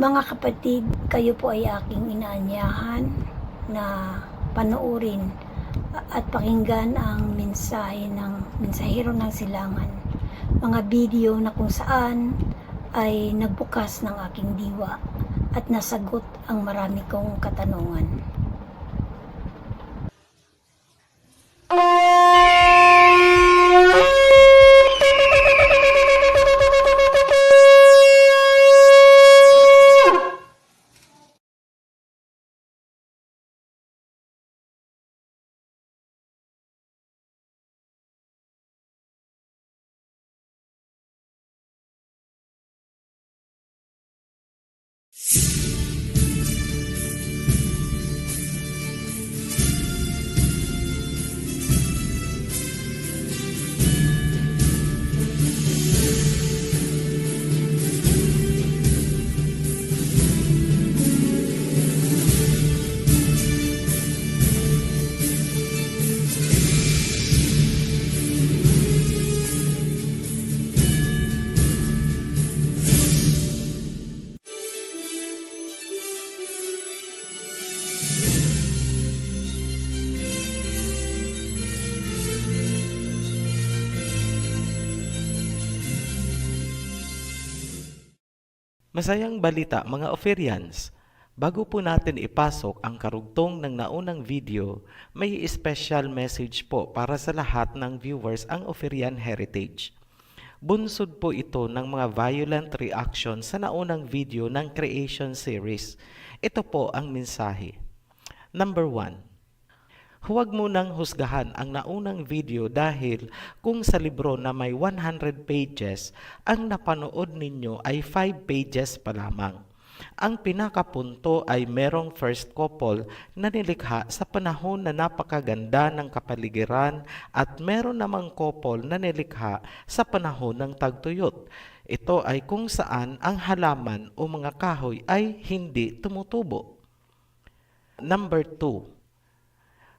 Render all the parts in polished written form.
Mga kapatid, kayo po ay aking inaanyahan na panoorin at pakinggan ang mensahe ng mensahero ng silangan. Mga video na kung saan ay nagbukas ng aking diwa at nasagot ang marami kong katanungan. Masayang balita mga Ophirians! Bago po natin ipasok ang karugtong ng naunang video, may special message po para sa lahat ng viewers ang Ophirian Heritage. Bunsod po ito ng mga violent reaction sa naunang video ng Creation Series. Ito po ang mensahe. Number 1. Huwag munang husgahan ang naunang video dahil kung sa libro na may 100 pages, ang napanood ninyo ay 5 pages pa lamang. Ang pinakapunto ay merong first couple na nilikha sa panahon na napakaganda ng kapaligiran at meron namang couple na nilikha sa panahon ng tagtuyot. Ito ay kung saan ang halaman o mga kahoy ay hindi tumutubo. Number 2.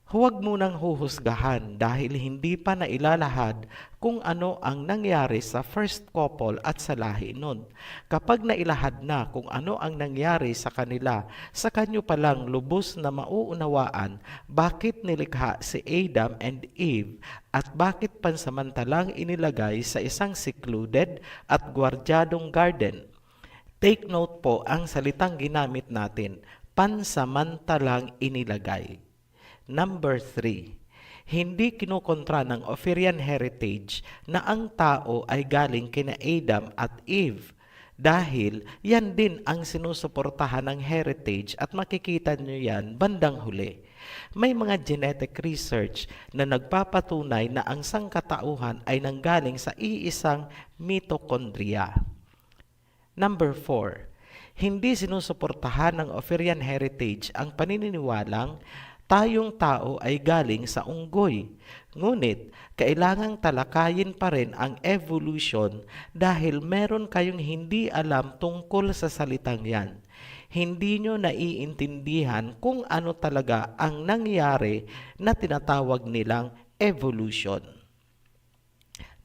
Huwag munang huhusgahan dahil hindi pa nailalahad kung ano ang nangyari sa first couple at sa lahi nun. Kapag nailahad na kung ano ang nangyari sa kanila, sa kanyo palang lubos na mauunawaan bakit nilikha si Adam and Eve at bakit pansamantalang inilagay sa isang secluded at gwardyadong garden. Take note po ang salitang ginamit natin, pansamantalang inilagay. Number 3. Hindi kinukontra ng Ophirian Heritage na ang tao ay galing kina Adam at Eve dahil yan din ang sinusuportahan ng heritage at makikita nyo yan bandang huli. May mga genetic research na nagpapatunay na ang sangkatauhan ay nanggaling sa iisang mitochondria. Number 4. Hindi sinusuportahan ng Ophirian Heritage ang paniniwalang tayong tao ay galing sa unggoy. Ngunit, kailangang talakayin pa rin ang evolution dahil meron kayong hindi alam tungkol sa salitang yan. Hindi nyo naiintindihan kung ano talaga ang nangyari na tinatawag nilang evolution.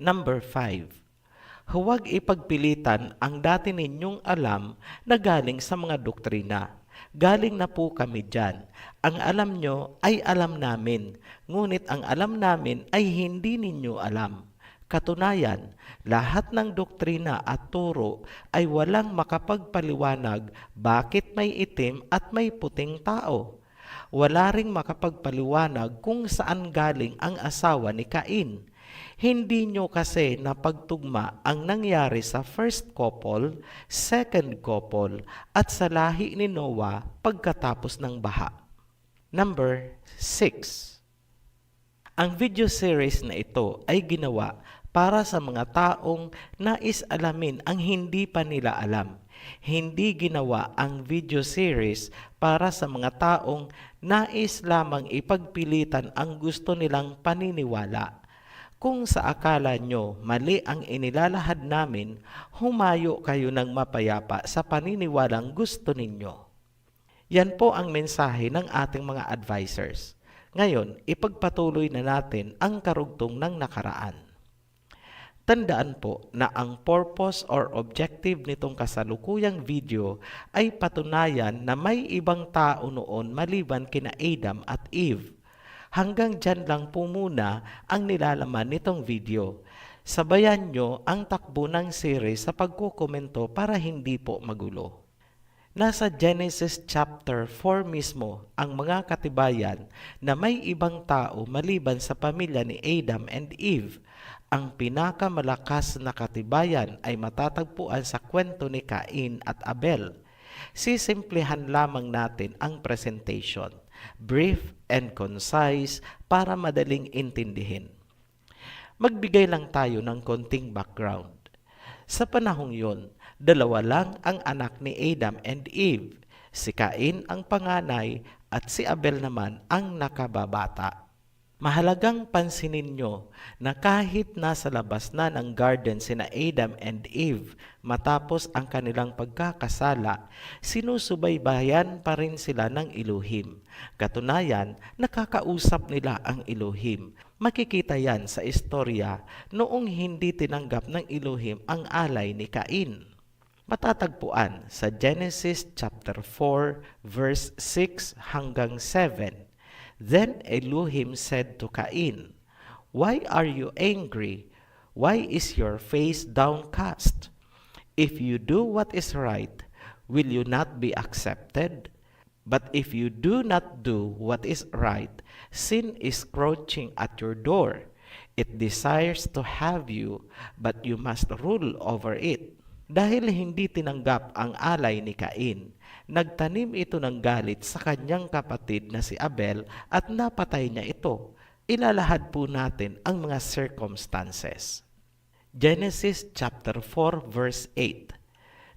Number 5. Huwag ipagpilitan ang dati ninyong alam na galing sa mga doktrina. Galing na po kami dyan. Ang alam nyo ay alam namin, ngunit ang alam namin ay hindi ninyo alam. Katunayan, lahat ng doktrina at turo ay walang makapagpaliwanag bakit may itim at may puting tao. Wala ring makapagpaliwanag kung saan galing ang asawa ni Cain. Hindi nyo kasi napagtugma ang nangyari sa first couple, second couple, at sa lahi ni Noah pagkatapos ng baha. Number 6. Ang video series na ito ay ginawa para sa mga taong nais alamin ang hindi pa nila alam. Hindi ginawa ang video series para sa mga taong nais lamang ipagpilitan ang gusto nilang paniniwala. Kung sa akala nyo mali ang inilalahad namin, humayo kayo ng mapayapa sa paniniwalang gusto ninyo. Yan po ang mensahe ng ating mga advisors. Ngayon, ipagpatuloy na natin ang karugtong ng nakaraan. Tandaan po na ang purpose or objective nitong kasalukuyang video ay patunayan na may ibang tao noon maliban kina Adam at Eve. Hanggang dyan lang po muna ang nilalaman nitong video. Sabayan nyo ang takbo ng series sa pagkukomento para hindi po magulo. Nasa Genesis chapter 4 mismo ang mga katibayan na may ibang tao maliban sa pamilya ni Adam and Eve. Ang pinakamalakas na katibayan ay matatagpuan sa kwento ni Cain at Abel. Sisimplihan lamang natin ang presentation, brief and concise para madaling intindihin. Magbigay lang tayo ng konting background. Sa panahong yun, dalawa lang ang anak ni Adam and Eve. Si Cain ang panganay at si Abel naman ang nakababata. Mahalagang pansinin nyo na kahit nasa labas na ng garden sina Adam and Eve matapos ang kanilang pagkakasala, sinusubaybayan pa rin sila ng Elohim. Katunayan, nakakausap nila ang Elohim. Makikita yan sa istorya noong hindi tinanggap ng Elohim ang alay ni Cain. Matatagpuan sa Genesis chapter 4 verse 6 hanggang 7. Then Elohim said to Cain, "Why are you angry? Why is your face downcast? If you do what is right, will you not be accepted? But if you do not do what is right, sin is crouching at your door. It desires to have you, but you must rule over it." Dahil hindi tinanggap ang alay ni Cain, nagtanim ito ng galit sa kanyang kapatid na si Abel at napatay niya ito. Ilalahad po natin ang mga circumstances. Genesis chapter 4 verse 8.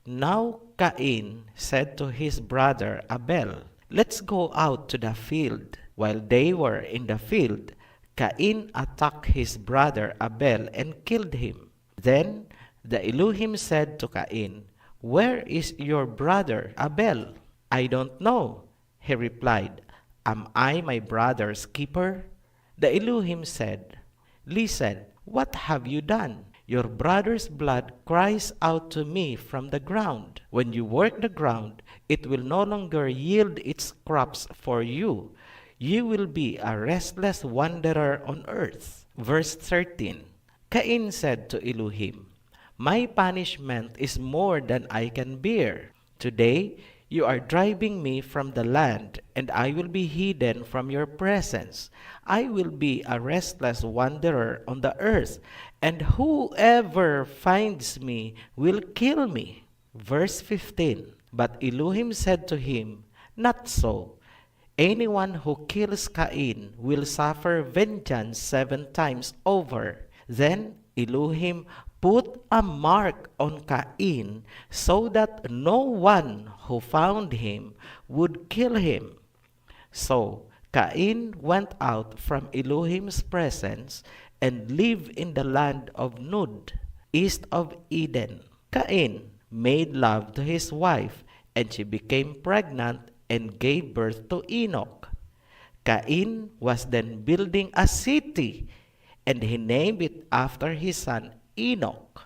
Now Cain said to his brother Abel, "Let's go out to the field." While they were in the field, Cain attacked his brother Abel and killed him. Then the Elohim said to Cain, "Where is your brother Abel?" "I don't know," he replied. "Am I my brother's keeper?" The Elohim said, "Listen, what have you done? Your brother's blood cries out to me from the ground. When you work the ground, it will no longer yield its crops for you. You will be a restless wanderer on earth." Verse 13. Cain said to Elohim, "My punishment is more than I can bear. Today, you are driving me from the land, and I will be hidden from your presence. I will be a restless wanderer on the earth, and whoever finds me will kill me." Verse 15. But Elohim said to him, "Not so. Anyone who kills Cain will suffer vengeance 7 times over." Then Elohim put a mark on Cain so that no one who found him would kill him. So Cain went out from Elohim's presence and lived in the land of Nod, east of Eden. Cain made love to his wife, and she became pregnant and gave birth to Enoch. Cain was then building a city, and he named it after his son Enoch.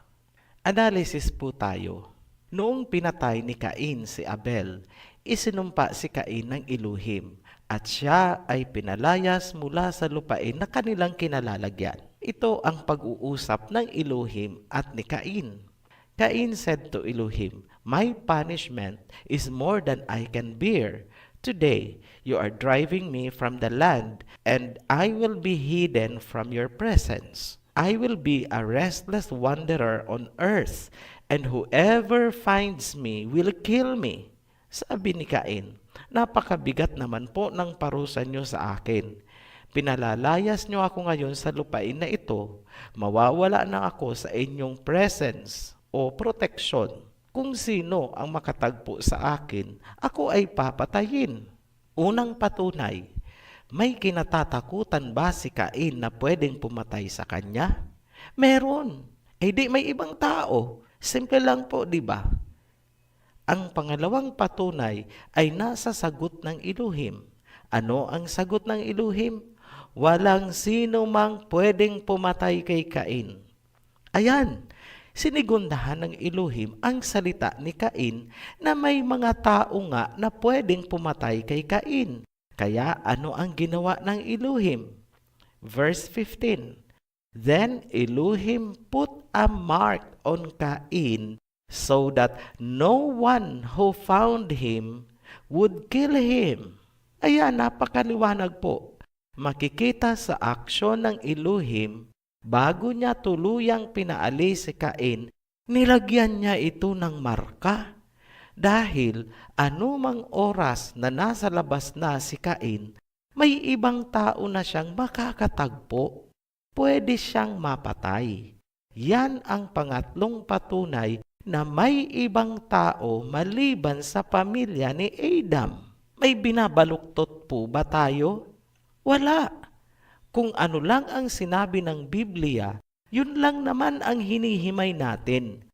Analysis po tayo. Noong pinatay ni Cain si Abel, isinumpa si Cain ng Elohim at siya ay pinalayas mula sa lupain na kanilang kinalalagyan. Ito ang pag-uusap ng Elohim at ni Cain. Cain said to Elohim, "My punishment is more than I can bear. Today, you are driving me from the land, and I will be hidden from your presence. I will be a restless wanderer on earth, and whoever finds me will kill me." Sabi ni Cain, "Napakabigat naman po ng parusa nyo sa akin. Pinalalayas nyo ako ngayon sa lupain na ito. Mawawala na ako sa inyong presence o proteksyon. Kung sino ang makatagpo sa akin, ako ay papatayin." Unang patunay, may kinatatakutan ba si Cain na pwedeng pumatay sa kanya? Meron. Di may ibang tao. Simple lang po, di ba? Ang pangalawang patunay ay nasa sagot ng Elohim. Ano ang sagot ng Elohim? Walang sino mang pwedeng pumatay kay Cain. Ayan, sinigundahan ng Elohim ang salita ni Cain na may mga tao nga na pwedeng pumatay kay Cain. Kaya ano ang ginawa ng Elohim? Verse 15, Then Elohim put a mark on Cain so that no one who found him would kill him. Ayan, napakaliwanag po. Makikita sa aksyon ng Elohim, bago niya tuluyang pinaalis si Cain, nilagyan niya ito ng marka. Dahil anumang oras na nasa labas na si Cain, may ibang tao na siyang makakatagpo. Pwede siyang mapatay. Yan ang pangatlong patunay na may ibang tao maliban sa pamilya ni Adam. May binabaluktot po ba tayo? Wala. Kung ano lang ang sinabi ng Biblia, yun lang naman ang hinihimay natin.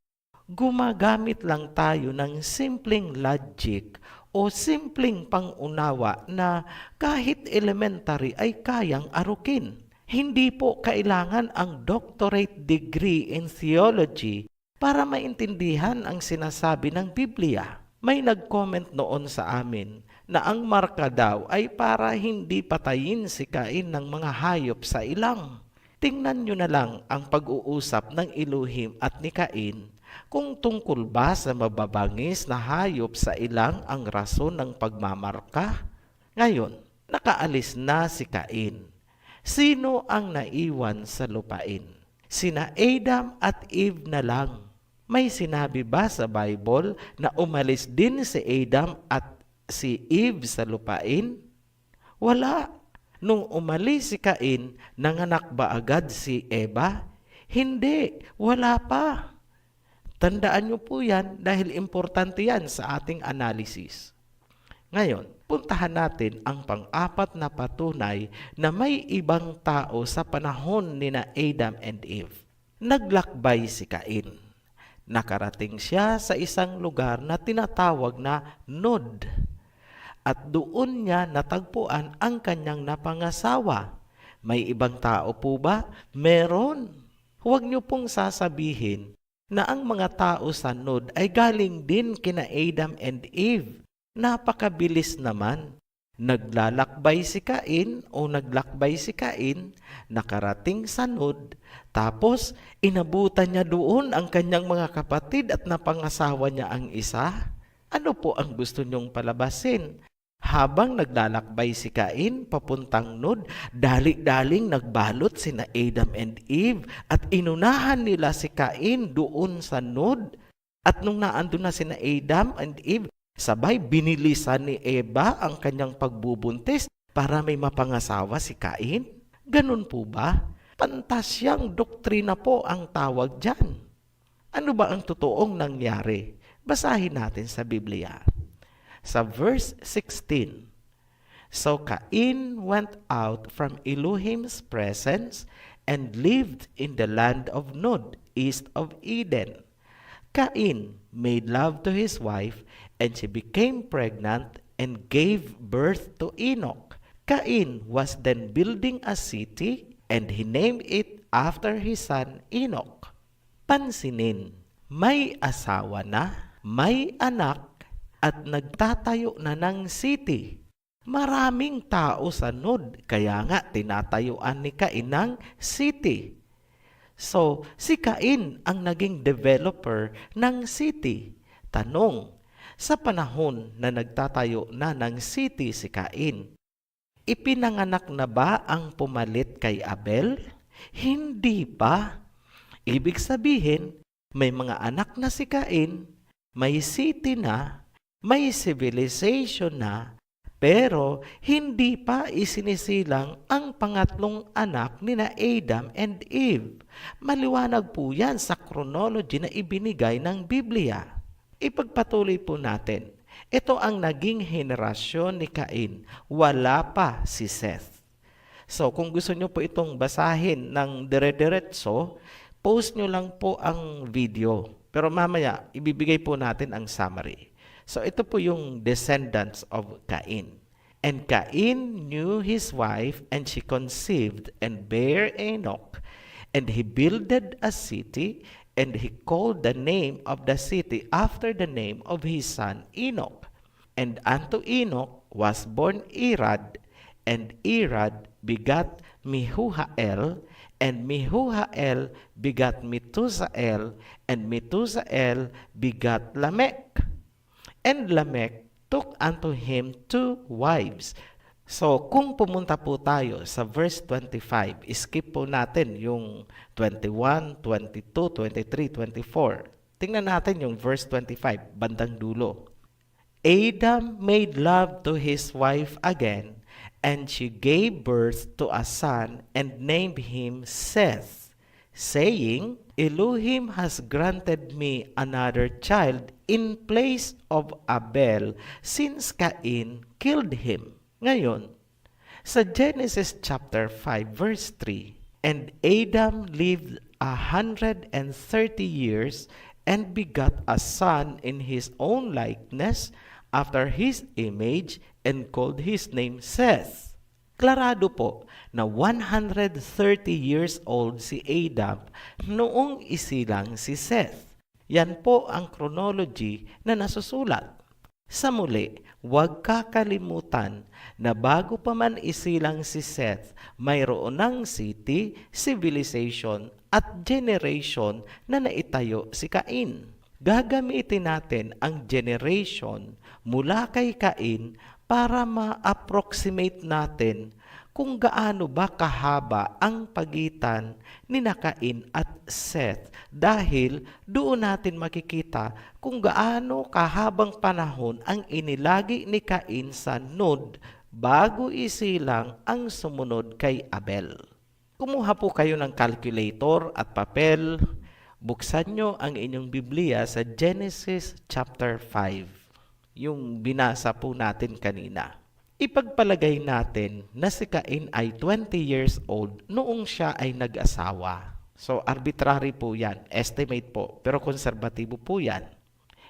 Gumagamit lang tayo ng simpleng logic o simpleng pangunawa na kahit elementary ay kayang arukin. Hindi po kailangan ang doctorate degree in theology para maintindihan ang sinasabi ng Biblia. May nag-comment noon sa amin na ang marka daw ay para hindi patayin si Cain ng mga hayop sa ilang. Tingnan nyo na lang ang pag-uusap ng Elohim at ni Cain kung tungkol ba sa mababangis na hayop sa ilang ang rason ng pagmamarka. Ngayon, nakaalis na si Cain. Sino ang naiwan sa lupain? Sina Adam at Eve na lang. May sinabi ba sa Bible na umalis din si Adam at si Eve sa lupain? Wala. Nung umalis si Cain, nanganak ba agad si Eva? Hindi, wala pa. Tandaan niyo po yan dahil importante yan sa ating analysis. Ngayon, puntahan natin ang pang-apat na patunay na may ibang tao sa panahon ni na Adam and Eve. Naglakbay si Cain. Nakarating siya sa isang lugar na tinatawag na Nod. At doon niya natagpuan ang kanyang napangasawa. May ibang tao po ba? Meron. Huwag niyo pong sasabihin na ang mga tao sa Nod ay galing din kina Adam and Eve. Napakabilis naman. Naglalakbay si Cain o naglakbay si Cain, nakarating sa Nod, tapos inabutan niya doon ang kanyang mga kapatid at napangasawa niya ang isa. Ano po ang gusto niyong palabasin? Habang naglalakbay si Cain papuntang Nod, dali-daling nagbalot sina Adam and Eve at inunahan nila si Cain doon sa Nod. At nung naandun na sina Adam and Eve, sabay binilisan ni Eva ang kanyang pagbubuntis para may mapangasawa si Cain. Ganun po ba? Pantasyang doktrina po ang tawag dyan. Ano ba ang totoong nangyari? Basahin natin sa Biblia. Sa verse 16, So Cain went out from Elohim's presence and lived in the land of Nod, east of Eden. Cain made love to his wife, and she became pregnant and gave birth to Enoch. Cain was then building a city, and he named it after his son Enoch. Pansinin, may asawa na, may anak, at nagtatayo na ng city. Maraming tao sa Nod, kaya nga tinatayuan ni Cain ng city. So, si Cain ang naging developer ng city. Tanong, sa panahon na nagtatayo na ng city si Cain, ipinanganak na ba ang pumalit kay Abel? Hindi pa. Ibig sabihin, may mga anak na si Cain, may city na, may civilization na, pero hindi pa isinisilang ang pangatlong anak ni na Adam and Eve. Maliwanag po yan sa chronology na ibinigay ng Biblia. Ipagpatuloy po natin. Ito ang naging henerasyon ni Cain. Wala pa si Seth. So kung gusto nyo po itong basahin ng dire-diretso, post nyo lang po ang video. Pero mamaya, ibibigay po natin ang summary. So ito po yung descendants of Cain. And Cain knew his wife, and she conceived and bare Enoch. And he builded a city, and he called the name of the city after the name of his son Enoch. And unto Enoch was born Irad, and Irad begat Mehujael, and Mehujael begat Methusael, and Methusael begat Lamech. And Lamech took unto him 2 wives. So, kung pumunta po tayo sa verse 25, skip po natin yung 21, 22, 23, 24. Tingnan natin yung verse 25, bandang dulo. Adam made love to his wife again, and she gave birth to a son and named him Seth, saying, Elohim has granted me another child in place of Abel, since Cain killed him. Ngayon, sa Genesis chapter 5 verse 3, and Adam lived 130 years and begot a son in his own likeness after his image and called his name Seth. Klarado po na 130 years old si Adam noong isilang si Seth. Yan po ang chronology na nasusulat. Sa muli, huwag kakalimutan na bago pa man isilang si Seth, mayroon ng city, civilization, at generation na naitayo si Cain. Gagamitin natin ang generation mula kay Cain para ma-approximate natin kung gaano ba kahaba ang pagitan ni Cain at Seth, dahil doon natin makikita kung gaano kahabang panahon ang inilagi ni Cain sa Nod bago isilang ang sumunod kay Abel. Kumuha po kayo ng calculator at papel. Buksan nyo ang inyong Biblia sa Genesis chapter 5, yung binasa po natin kanina. Ipagpalagay natin na si Cain ay 20 years old noong siya ay nag-asawa. So, arbitrary po yan. Estimate po. Pero konserbatibo po yan.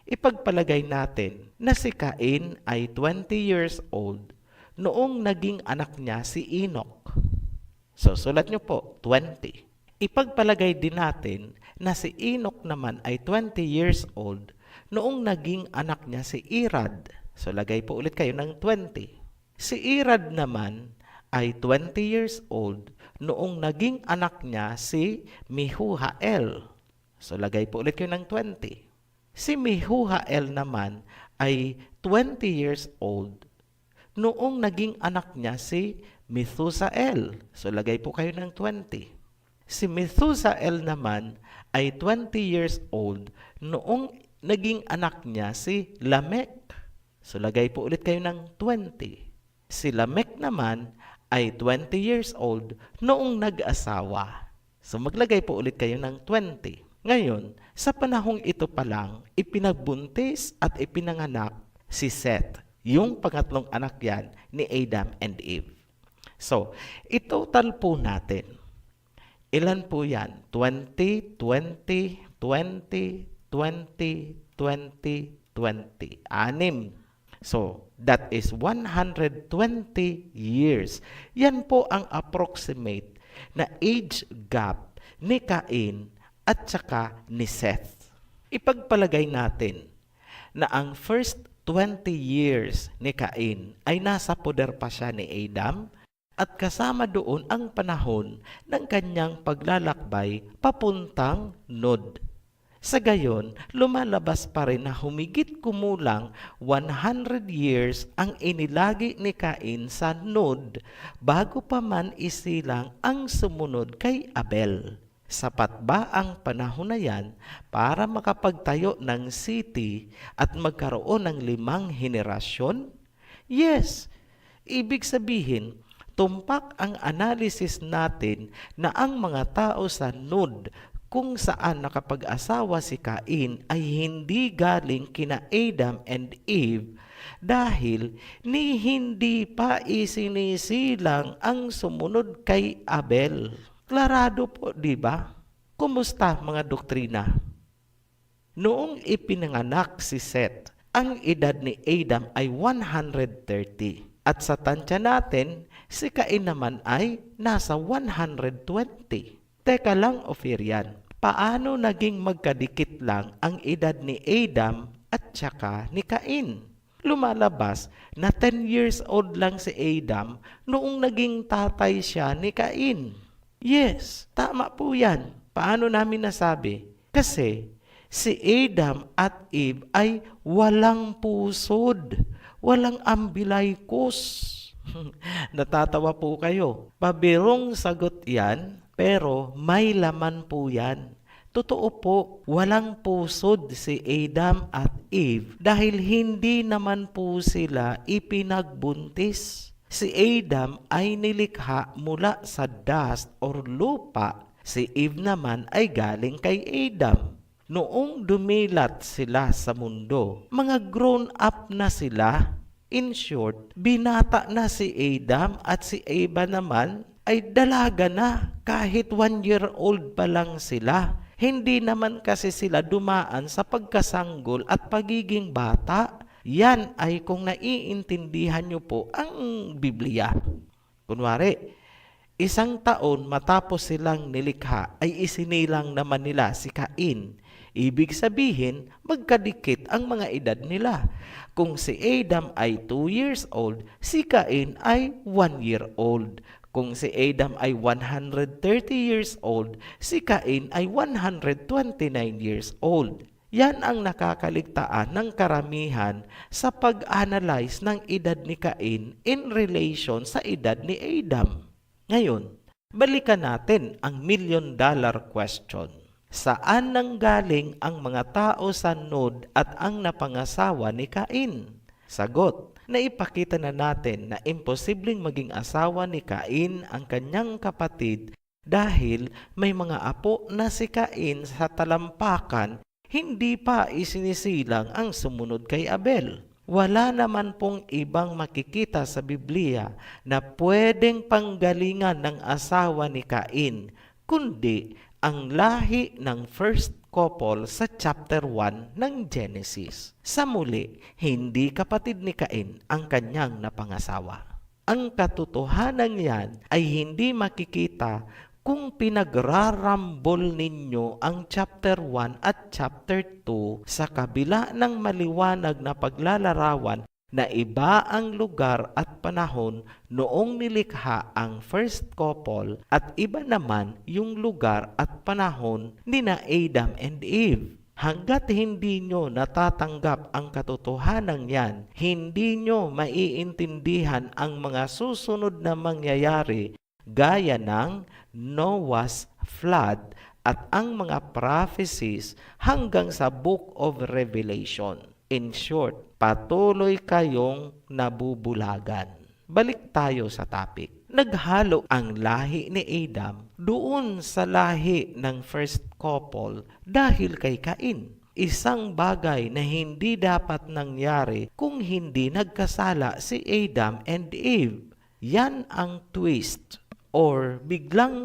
Ipagpalagay natin na si Cain ay 20 years old noong naging anak niya si Enoch. So, sulat nyo po, 20. Ipagpalagay din natin na si Enoch naman ay 20 years old noong naging anak niya si Irad. So, lagay po ulit kayo ng 20. Si Irad naman ay 20 years old noong naging anak niya si Mehujael. So, lagay po ulit kayo ng 20. Si Mehujael naman ay 20 years old noong naging anak niya si Methusael. So, lagay po kayo ng 20. Si Methusael naman ay 20 years old noong naging anak niya si Lamech. So, lagay po ulit kayo ng 20. Si Lamech naman ay 20 years old noong nag-asawa. So, maglagay po ulit kayo ng 20. Ngayon, sa panahong ito pa lang, ipinagbuntis at ipinanganak si Seth, yung pangatlong anak yan ni Adam and Eve. So, itotal po natin. Ilan po yan? 20, 20, 20, 20, 20, 20. 6. So, that is 120 years. Yan po ang approximate na age gap ni Cain at saka ni Seth. Ipagpalagay natin na ang first 20 years ni Cain ay nasa poder pa siya ni Adam, at kasama doon ang panahon ng kanyang paglalakbay papuntang Nod. Sa gayon, lumalabas pa rin na humigit kumulang 100 years ang inilagi ni Cain sa Nod bago pa man isilang ang sumunod kay Abel. Sapat ba ang panahon na yan para makapagtayo ng city at magkaroon ng 5 henerasyon? Yes! Ibig sabihin, tumpak ang analysis natin na ang mga tao sa Nod kung saan nakapag-asawa si Cain ay hindi galing kina Adam and Eve dahil ni hindi pa isinisilang ang sumunod kay Abel. Klarado po, di ba? Kumusta mga doktrina? Noong ipinanganak si Seth, ang edad ni Adam ay 130. At sa tansya natin, si Cain naman ay nasa 120. Teka lang, Ophirian, paano naging magkadikit lang ang edad ni Adam at saka ni Cain? Lumalabas na 10 years old lang si Adam noong naging tatay siya ni Cain. Yes, tama po yan. Paano namin nasabi? Kasi si Adam at Eve ay walang pusod, walang umbilicus. Natatawa po kayo. Pabirong sagot yan, pero may laman po yan. Totoo po, walang pusod si Adam at Eve dahil hindi naman po sila ipinagbuntis. Si Adam ay nilikha mula sa dust or lupa. Si Eve naman ay galing kay Adam. Noong dumilat sila sa mundo, mga grown up na sila. In short, binata na si Adam at si Eva naman ay dalaga na kahit 1 year old pa lang sila. Hindi naman kasi sila dumaan sa pagkasanggol at pagiging bata. Yan ay kung naiintindihan nyo po ang Biblia. Kunwari, 1 taon matapos silang nilikha ay isinilang naman nila si Cain. Ibig sabihin, magkadikit ang mga edad nila. Kung si Adam ay 2 years old, si Cain ay 1 year old. Kung si Adam ay 130 years old, si Cain ay 129 years old. Yan ang nakakaligtaan ng karamihan sa pag-analyze ng edad ni Cain in relation sa edad ni Adam. Ngayon, balikan natin ang $1,000,000 question. Saan nanggaling ang mga tao sa Nod at ang napangasawa ni Cain? Sagot, naipakita na natin na imposibleng maging asawa ni Cain ang kanyang kapatid dahil may mga apo na si Cain sa talampakan, hindi pa isinisilang ang sumunod kay Abel. Wala naman pong ibang makikita sa Biblia na pwedeng panggalingan ng asawa ni Cain, kundi ang lahi ng first couple sa chapter 1 ng Genesis. Sa muli, hindi kapatid ni Cain ang kanyang napangasawa. Ang katotohanan yan ay hindi makikita kung pinagrarambol ninyo ang chapter 1 at chapter 2 sa kabila ng maliwanag na paglalarawan na iba ang lugar at panahon noong nilikha ang first couple at iba naman yung lugar at panahon ni na Adam and Eve. Hanggat hindi nyo natatanggap ang katotohanan yan, hindi nyo maiintindihan ang mga susunod na mangyayari gaya ng Noah's flood at ang mga prophecies hanggang sa Book of Revelation. In short, patuloy kayong nabubulagan. Balik tayo sa topic. Naghalo ang lahi ni Adam doon sa lahi ng first couple dahil kay Cain. Isang bagay na hindi dapat nangyari kung hindi nagkasala si Adam and Eve. Yan ang twist or biglang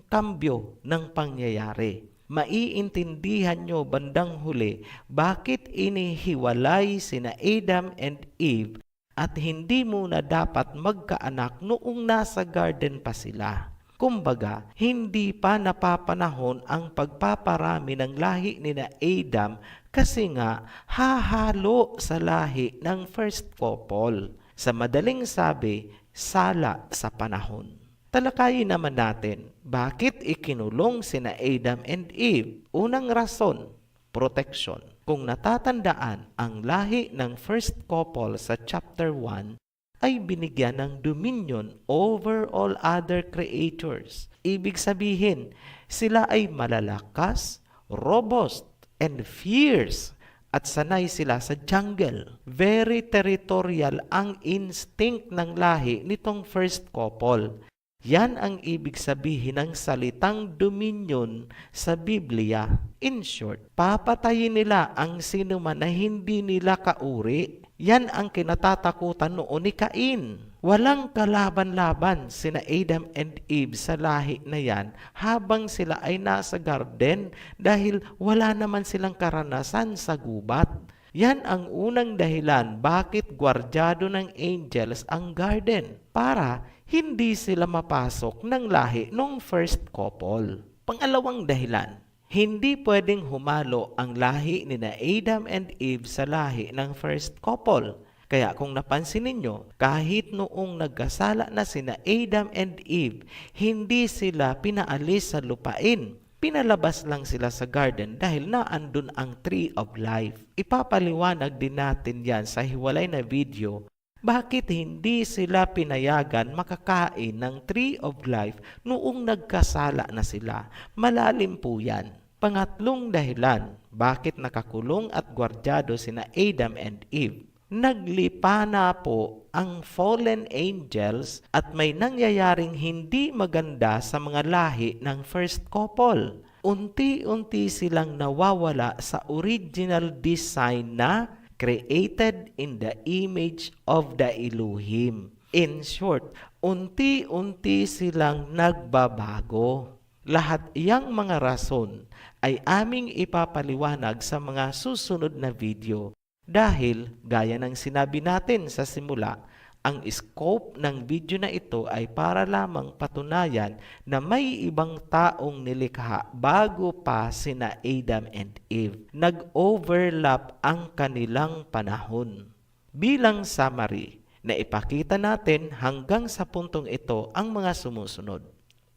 kambyo ng pangyayari. Maiintindihan nyo bandang huli bakit inihiwalay sina Adam and Eve at hindi muna dapat magkaanak noong nasa garden pa sila. Kumbaga, hindi pa napapanahon ang pagpaparami ng lahi ni na Adam kasi nga hahalo sa lahi ng first couple. Sa madaling sabi, sala sa panahon. Talakayin naman natin, bakit ikinulong sina Adam and Eve? Unang rason, protection. Kung natatandaan, ang lahi ng first couple sa chapter 1 ay binigyan ng dominion over all other creatures. Ibig sabihin, sila ay malalakas, robust, and fierce at sanay sila sa jungle. Very territorial ang instinct ng lahi nitong first couple. Yan ang ibig sabihin ng salitang dominion sa Biblia. In short, papatayin nila ang sinuman na hindi nila kauri. Yan ang kinatatakutan noon ni Cain. Walang kalaban-laban sina Adam and Eve sa lahi na yan habang sila ay nasa garden dahil wala naman silang karanasan sa gubat. Yan ang unang dahilan bakit gwardyado ng angels ang garden para hindi sila mapasok ng lahi ng first couple. Pangalawang dahilan, hindi pwedeng humalo ang lahi ni na Adam and Eve sa lahi ng first couple. Kaya kung napansin ninyo, kahit noong nagkasala na sina Adam and Eve, hindi sila pinaalis sa lupain. Pinalabas lang sila sa garden dahil naandun ang Tree of Life. Ipapaliwanag din natin yan sa hiwalay na video. Bakit hindi sila pinayagan makakain ng Tree of Life noong nagkasala na sila? Malalim po yan. Pangatlong dahilan, bakit nakakulong at gwardyado sina Adam and Eve? Naglipa na po ang fallen angels at may nangyayaring hindi maganda sa mga lahi ng first couple. Unti-unti silang nawawala sa original design na created in the image of the Elohim. In short, unti-unti silang nagbabago. Lahat iyang mga rason ay aming ipapaliwanag sa mga susunod na video. Dahil, gaya ng sinabi natin sa simula, ang scope ng video na ito ay para lamang patunayan na may ibang taong nilikha bago pa sina Adam and Eve. Nag-overlap ang kanilang panahon. Bilang summary, na ipakita natin hanggang sa puntong ito ang mga sumusunod.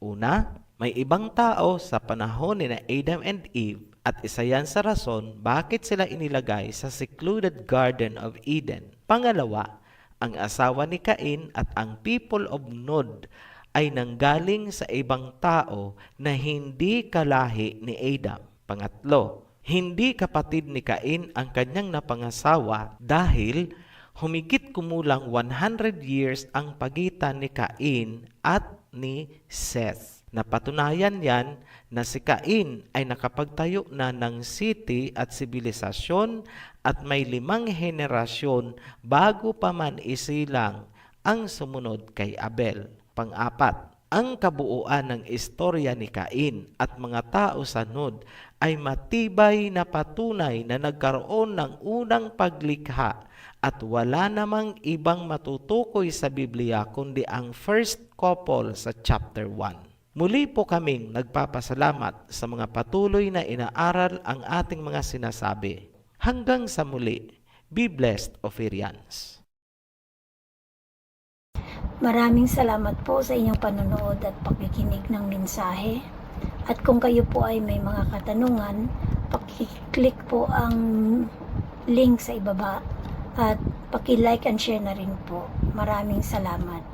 Una, may ibang tao sa panahon ni na Adam and Eve. At isa yan sa rason bakit sila inilagay sa secluded Garden of Eden. Pangalawa, ang asawa ni Cain at ang people of Nod ay nanggaling sa ibang tao na hindi kalahi ni Adam. Pangatlo, hindi kapatid ni Cain ang kanyang napangasawa dahil humigit kumulang 100 years ang pagitan ni Cain at ni Seth. Napatunayan yan na si Cain ay nakapagtayo na ng city at sibilisasyon at may 5 henerasyon bago pa man isilang ang sumunod kay Abel. Pang-apat, ang kabuuan ng istorya ni Cain at mga tao sa Nod ay matibay na patunay na nagkaroon ng unang paglikha at wala namang ibang matutukoy sa Biblia kundi ang first couple sa chapter 1. Muli po kaming nagpapasalamat sa mga patuloy na inaaral ang ating mga sinasabi. Hanggang sa muli, be blessed, Ophirians. Maraming salamat po sa inyong panonood at pakikinig ng mensahe. At kung kayo po ay may mga katanungan, pakiclick po ang link sa ibaba at paki-like and share na rin po. Maraming salamat.